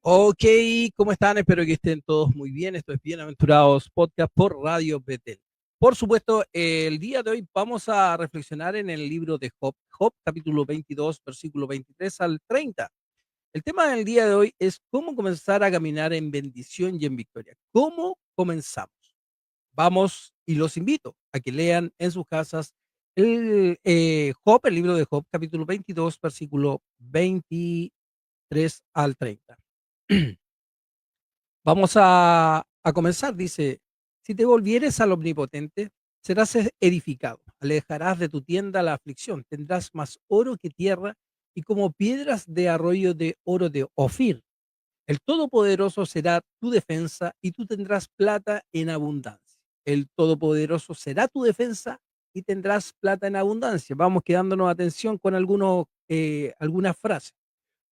Ok, ¿cómo están? Espero que estén todos muy bien. Esto es Bienaventurados Podcast por Radio Betel. Por supuesto, el día de hoy vamos a reflexionar en el libro de Job, Job capítulo 22, versículo 23 al 30. El tema del día de hoy es cómo comenzar a caminar en bendición y en victoria. ¿Cómo comenzamos? Vamos y los invito a que lean en sus casas el libro de Job capítulo 22, versículo 23 al 30. Vamos a comenzar, dice, si te volvieres al omnipotente, serás edificado, alejarás de tu tienda la aflicción, tendrás más oro que tierra y como piedras de arroyo de oro de Ofir. El Todopoderoso será tu defensa y tú tendrás plata en abundancia. El Todopoderoso será tu defensa y tendrás plata en abundancia. Vamos quedándonos atención con algunas frases.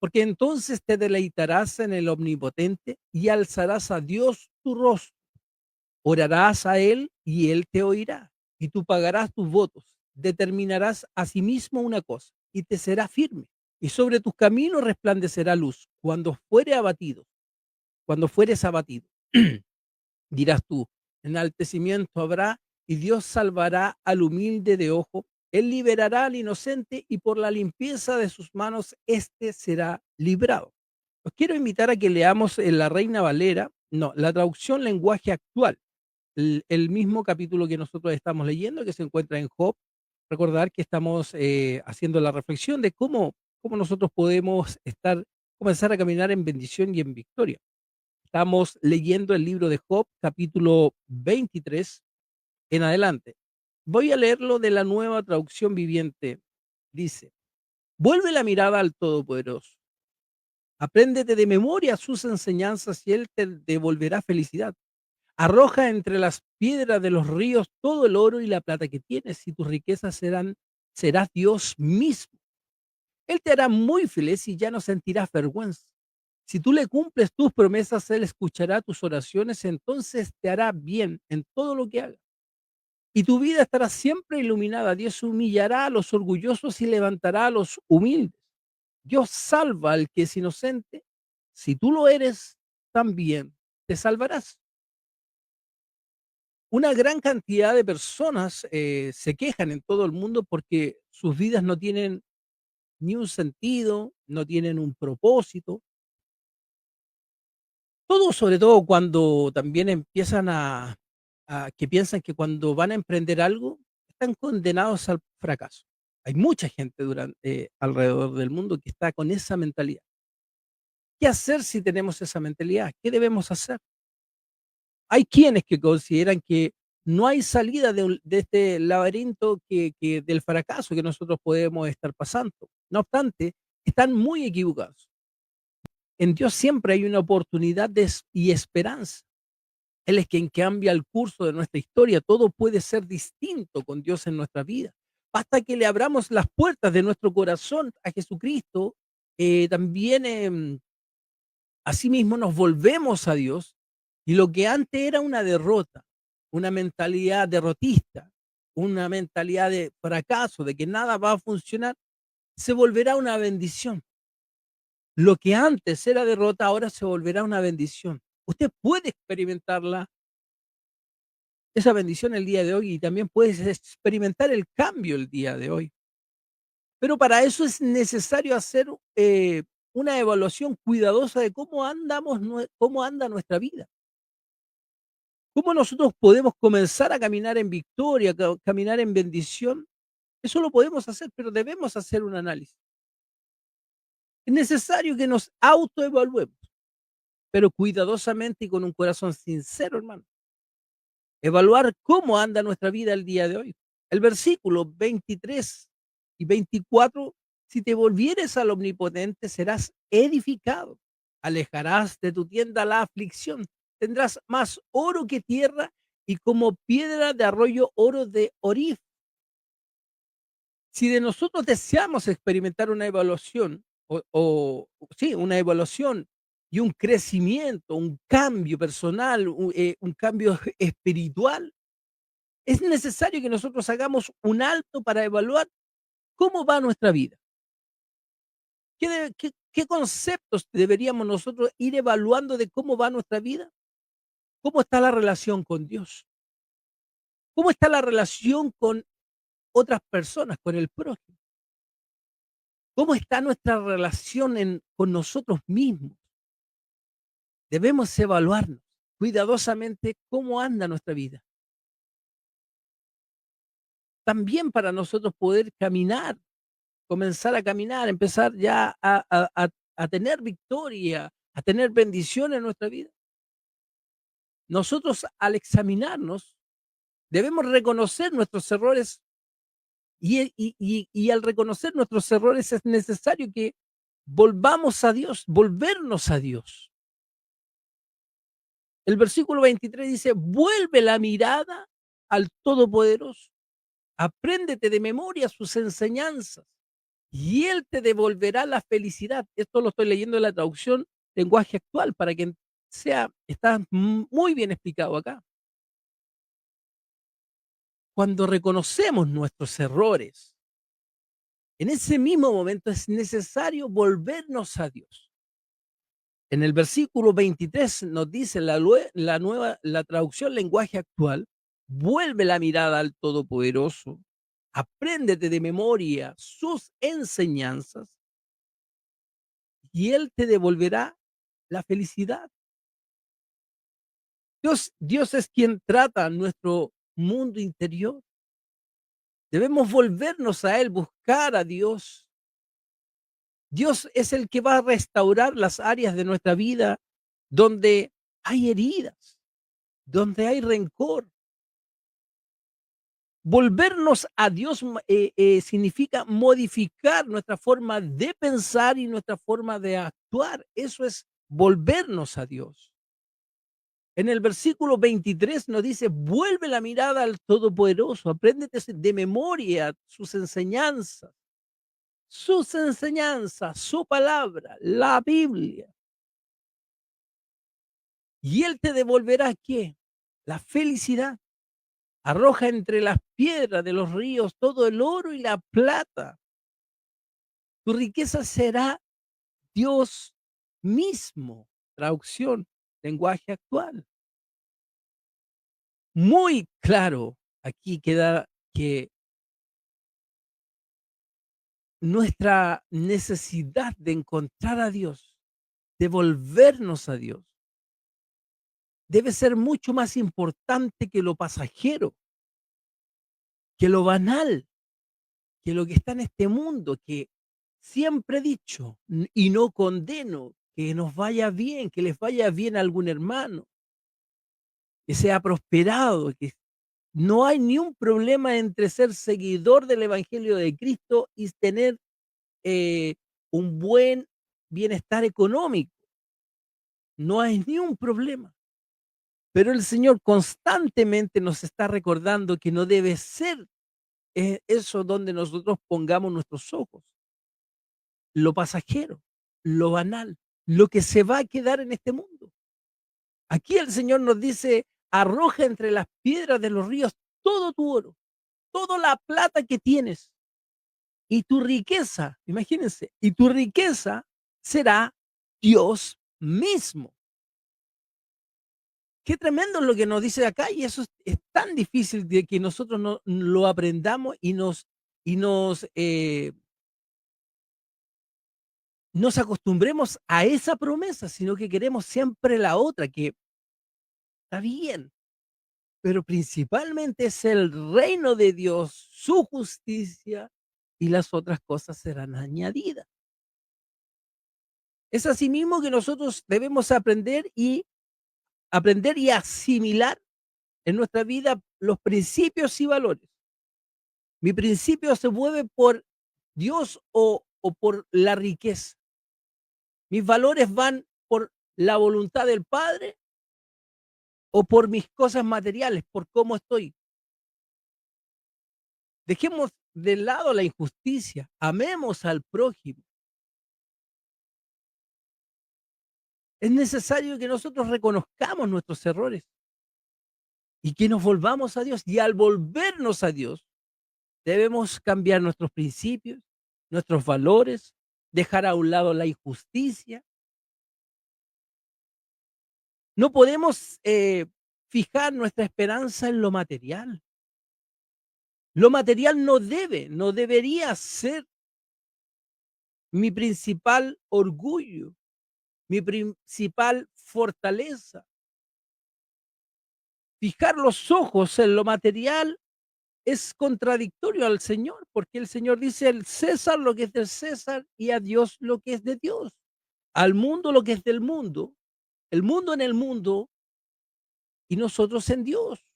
Porque entonces te deleitarás en el Omnipotente y alzarás a Dios tu rostro. Orarás a Él y Él te oirá. Y tú pagarás tus votos. Determinarás asimismo una cosa y te será firme. Y sobre tus caminos resplandecerá luz. Cuando fueres abatido, dirás tú, enaltecimiento habrá y Dios salvará al humilde de ojo. Él liberará al inocente y por la limpieza de sus manos éste será librado. Los quiero invitar a que leamos en la Reina Valera, no, la traducción lenguaje actual, el mismo capítulo que nosotros estamos leyendo, que se encuentra en Job. Recordar que estamos haciendo la reflexión de cómo nosotros podemos comenzar a caminar en bendición y en victoria. Estamos leyendo el libro de Job, capítulo 23 en adelante. Voy a leerlo de la nueva traducción viviente. Dice, vuelve la mirada al Todopoderoso. Apréndete de memoria sus enseñanzas y Él te devolverá felicidad. Arroja entre las piedras de los ríos todo el oro y la plata que tienes y tus riquezas serás Dios mismo. Él te hará muy feliz y ya no sentirás vergüenza. Si tú le cumples tus promesas, Él escuchará tus oraciones, entonces te hará bien en todo lo que hagas. Y tu vida estará siempre iluminada. Dios humillará a los orgullosos y levantará a los humildes. Dios salva al que es inocente. Si tú lo eres, también te salvarás. Una gran cantidad de personas se quejan en todo el mundo porque sus vidas no tienen ni un sentido, no tienen un propósito. Todo, sobre todo cuando también empiezan que piensan que cuando van a emprender algo, están condenados al fracaso. Hay mucha gente alrededor del mundo que está con esa mentalidad. ¿Qué hacer si tenemos esa mentalidad? ¿Qué debemos hacer? Hay quienes que consideran que no hay salida de este laberinto del fracaso que nosotros podemos estar pasando. No obstante, están muy equivocados. En Dios siempre hay una oportunidad y esperanza. Él es quien cambia el curso de nuestra historia. Todo puede ser distinto con Dios en nuestra vida. Basta que le abramos las puertas de nuestro corazón a Jesucristo. También asimismo nos volvemos a Dios y lo que antes era una derrota, una mentalidad derrotista, una mentalidad de fracaso, de que nada va a funcionar, se volverá una bendición. Lo que antes era derrota ahora se volverá una bendición. Usted puede experimentarla esa bendición el día de hoy y también puedes experimentar el cambio el día de hoy. Pero para eso es necesario hacer una evaluación cuidadosa de cómo anda nuestra vida. ¿Cómo nosotros podemos comenzar a caminar en victoria, caminar en bendición? Eso lo podemos hacer, pero debemos hacer un análisis. Es necesario que nos autoevaluemos, pero cuidadosamente y con un corazón sincero, hermano. Evaluar cómo anda nuestra vida el día de hoy. El versículo 23 y 24, si te volvieres al omnipotente, serás edificado, alejarás de tu tienda la aflicción, tendrás más oro que tierra y como piedra de arroyo oro de Orif. Si de nosotros deseamos experimentar una evaluación, sí, una evaluación y un crecimiento, un cambio personal, un cambio espiritual, es necesario que nosotros hagamos un alto para evaluar cómo va nuestra vida. ¿Qué conceptos deberíamos nosotros ir evaluando de cómo va nuestra vida? ¿Cómo está la relación con Dios? ¿Cómo está la relación con otras personas, con el prójimo? ¿Cómo está nuestra relación con nosotros mismos? Debemos evaluarnos cuidadosamente cómo anda nuestra vida. También para nosotros poder caminar, comenzar a caminar, empezar ya a tener victoria, a tener bendición en nuestra vida. Nosotros al examinarnos debemos reconocer nuestros errores y al reconocer nuestros errores es necesario que volvamos a Dios, volvernos a Dios. El versículo 23 dice: vuelve la mirada al Todopoderoso, apréndete de memoria sus enseñanzas y Él te devolverá la felicidad. Esto lo estoy leyendo en la traducción lenguaje actual para que está muy bien explicado acá. Cuando reconocemos nuestros errores, en ese mismo momento es necesario volvernos a Dios. En el versículo 23 nos dice la traducción lenguaje actual: vuelve la mirada al Todopoderoso, apréndete de memoria sus enseñanzas y Él te devolverá la felicidad. Dios es quien trata nuestro mundo interior. Debemos volvernos a Él, buscar a Dios. Dios es el que va a restaurar las áreas de nuestra vida donde hay heridas, donde hay rencor. Volvernos a Dios significa modificar nuestra forma de pensar y nuestra forma de actuar. Eso es volvernos a Dios. En el versículo 23 nos dice: vuelve la mirada al Todopoderoso, apréndete de memoria sus enseñanzas, su palabra, la Biblia. Y Él te devolverá, ¿qué? La felicidad. Arroja entre las piedras de los ríos todo el oro y la plata. Tu riqueza será Dios mismo. Traducción, lenguaje actual. Muy claro, aquí queda que nuestra necesidad de encontrar a Dios, de volvernos a Dios, debe ser mucho más importante que lo pasajero, que lo banal, que lo que está en este mundo, que siempre he dicho y no condeno, que nos vaya bien, que les vaya bien a algún hermano, que sea prosperado, que no hay ni un problema entre ser seguidor del Evangelio de Cristo y tener eh, un buen bienestar económico. No hay ni un problema. Pero el Señor constantemente nos está recordando que no debe ser eso donde nosotros pongamos nuestros ojos. Lo pasajero, lo banal, lo que se va a quedar en este mundo. Aquí el Señor nos dice: arroja entre las piedras de los ríos todo tu oro, toda la plata que tienes y tu riqueza, imagínense, y tu riqueza será Dios mismo. Qué tremendo lo que nos dice acá, y eso es tan difícil de que nosotros no lo aprendamos y nos acostumbremos a esa promesa, sino que queremos siempre la otra, que está bien, pero principalmente es el reino de Dios, su justicia, y las otras cosas serán añadidas. Es asimismo que nosotros debemos aprender y asimilar en nuestra vida los principios y valores. Mi principio se mueve por Dios o por la riqueza. Mis valores van por la voluntad del Padre o por mis cosas materiales, por cómo estoy. Dejemos de lado la injusticia, amemos al prójimo. Es necesario que nosotros reconozcamos nuestros errores y que nos volvamos a Dios. Y al volvernos a Dios, debemos cambiar nuestros principios, nuestros valores, dejar a un lado la injusticia. No podemos fijar nuestra esperanza en lo material. Lo material no debería ser mi principal orgullo, mi principal fortaleza. Fijar los ojos en lo material es contradictorio al Señor, porque el Señor dice: "El César lo que es del César y a Dios lo que es de Dios". Al mundo lo que es del mundo, el mundo en el mundo y nosotros en Dios.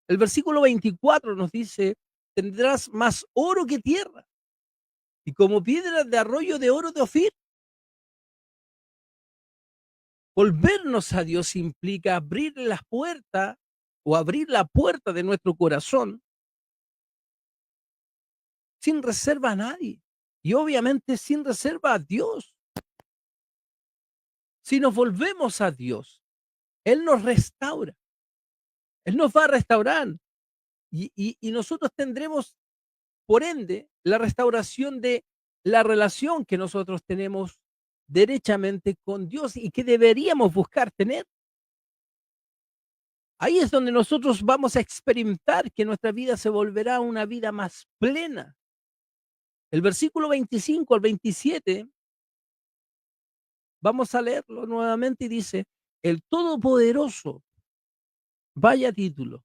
El versículo 24 nos dice: "Tendrás más oro que tierra, y como piedras de arroyo de oro de Ofir". Volvernos a Dios implica abrir las puertas o abrir la puerta de nuestro corazón sin reserva a nadie y obviamente sin reserva a Dios. Si nos volvemos a Dios, Él nos restaura, Él nos va a restaurar y nosotros tendremos, por ende, la restauración de la relación que nosotros tenemos derechamente con Dios y que deberíamos buscar tener. Ahí es donde nosotros vamos a experimentar que nuestra vida se volverá una vida más plena. El versículo 25 al 27, vamos a leerlo nuevamente y dice: "El Todopoderoso", vaya título,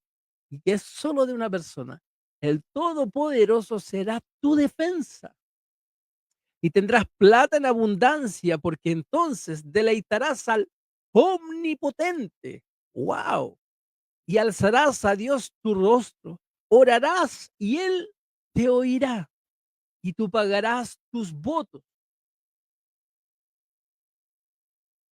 y que es solo de una persona, "el Todopoderoso será tu defensa, y tendrás plata en abundancia, porque entonces deleitarás al Omnipotente". ¡Wow! Y alzarás a Dios tu rostro, orarás y Él te oirá, y tú pagarás tus votos.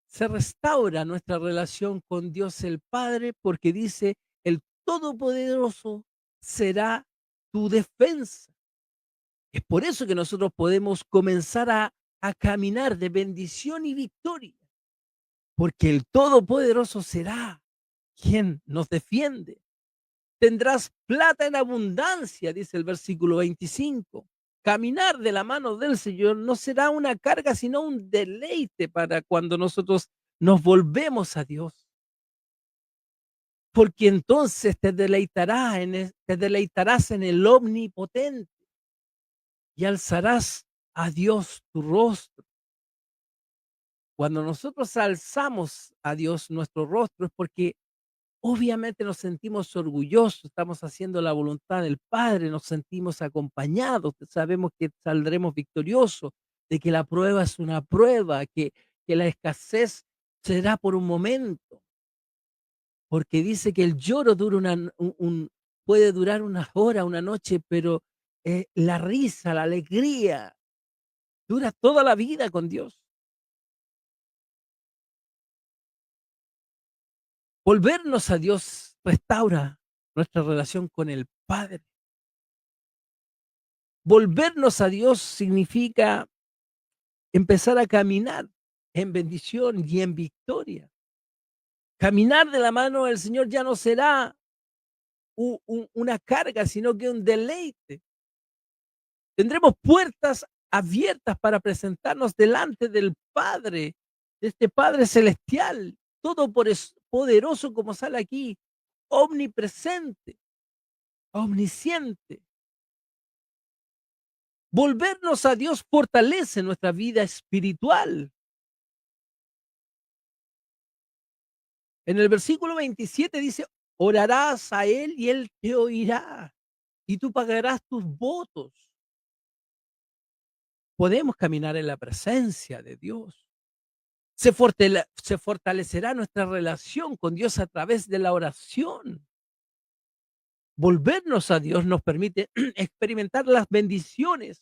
Se restaura nuestra relación con Dios el Padre porque dice: "El Todopoderoso será tu defensa". Es por eso que nosotros podemos comenzar a caminar de bendición y victoria, porque el Todopoderoso será quien nos defiende. Tendrás plata en abundancia, dice el versículo 25. Caminar de la mano del Señor no será una carga, sino un deleite para cuando nosotros nos volvemos a Dios, porque entonces te deleitarás en el omnipotente y alzarás a Dios tu rostro. Cuando nosotros alzamos a Dios nuestro rostro es porque obviamente nos sentimos orgullosos, estamos haciendo la voluntad del Padre, nos sentimos acompañados, sabemos que saldremos victoriosos, de que la prueba es una prueba, que la escasez será por un momento, porque dice que el lloro dura puede durar unas horas, una noche, pero la risa, la alegría, dura toda la vida con Dios. Volvernos a Dios restaura nuestra relación con el Padre. Volvernos a Dios significa empezar a caminar en bendición y en victoria. Caminar de la mano del Señor ya no será una carga, sino que un deleite. Tendremos puertas abiertas para presentarnos delante del Padre, de este Padre celestial, poderoso como sale aquí, omnipresente, omnisciente. Volvernos a Dios fortalece nuestra vida espiritual. En el versículo 27 dice: "Orarás a Él y Él te oirá, y tú pagarás tus votos". Podemos caminar en la presencia de Dios. Se fortalecerá nuestra relación con Dios a través de la oración. Volvernos a Dios nos permite experimentar las bendiciones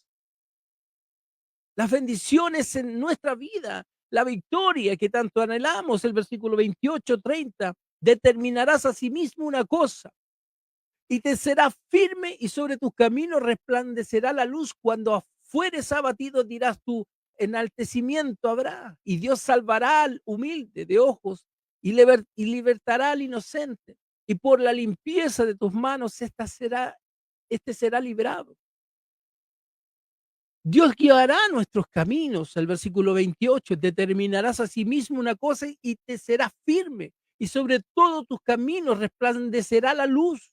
en nuestra vida, la victoria que tanto anhelamos. El versículo 28-30: "Determinarás asimismo una cosa, y te será firme, y sobre tus caminos resplandecerá la luz. Cuando fueres abatido, dirás tú: enaltecimiento habrá, y Dios salvará al humilde de ojos y libertará al inocente. Y por la limpieza de tus manos este será librado". Dios guiará nuestros caminos. El versículo 28, determinarás a sí mismo una cosa y te será firme, y sobre todo tus caminos resplandecerá la luz.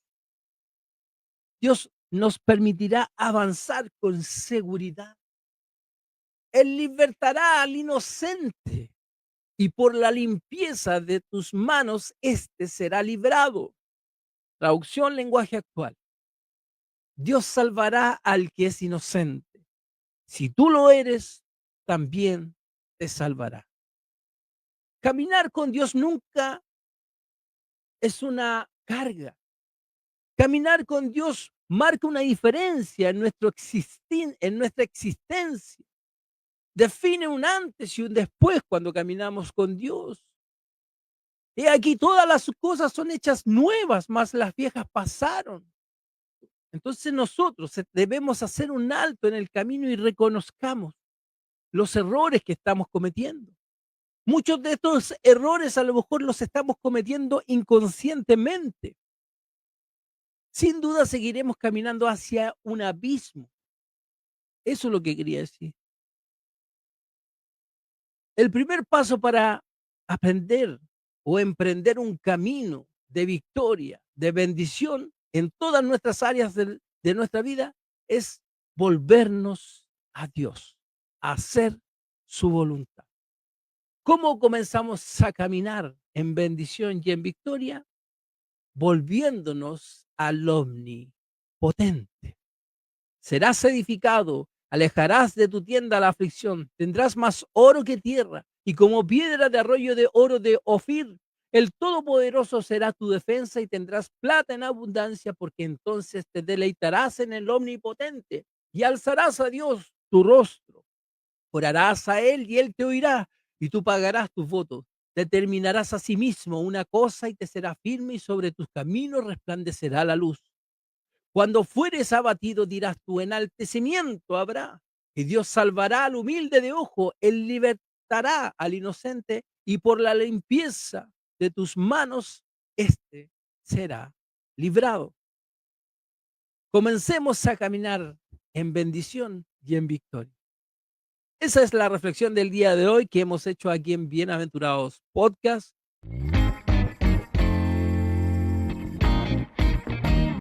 Dios nos permitirá avanzar con seguridad. Él libertará al inocente y por la limpieza de tus manos, éste será librado. Traducción lenguaje actual. Dios salvará al que es inocente. Si tú lo eres, también te salvará. Caminar con Dios nunca es una carga. Caminar con Dios marca una diferencia en, en nuestra existencia. Define un antes y un después cuando caminamos con Dios. Y aquí todas las cosas son hechas nuevas, más las viejas pasaron. Entonces nosotros debemos hacer un alto en el camino y reconozcamos los errores que estamos cometiendo. Muchos de estos errores a lo mejor los estamos cometiendo inconscientemente. Sin duda seguiremos caminando hacia un abismo. Eso es lo que quería decir. El primer paso para aprender o emprender un camino de victoria, de bendición en todas nuestras áreas de nuestra vida es volvernos a Dios, a hacer su voluntad. ¿Cómo comenzamos a caminar en bendición y en victoria? Volviéndonos al omnipotente. Serás edificado, alejarás de tu tienda la aflicción, tendrás más oro que tierra, y como piedra de arroyo de oro de Ofir, el Todopoderoso será tu defensa y tendrás plata en abundancia, porque entonces te deleitarás en el Omnipotente y alzarás a Dios tu rostro. Orarás a Él y Él te oirá, y tú pagarás tus votos. Determinarás a sí mismo una cosa y te será firme, y sobre tus caminos resplandecerá la luz. Cuando fueres abatido, dirás tu enaltecimiento habrá, y Dios salvará al humilde de ojo, Él libertará al inocente, y por la limpieza de tus manos, éste será librado. Comencemos a caminar en bendición y en victoria. Esa es la reflexión del día de hoy que hemos hecho aquí en Bienaventurados Podcast.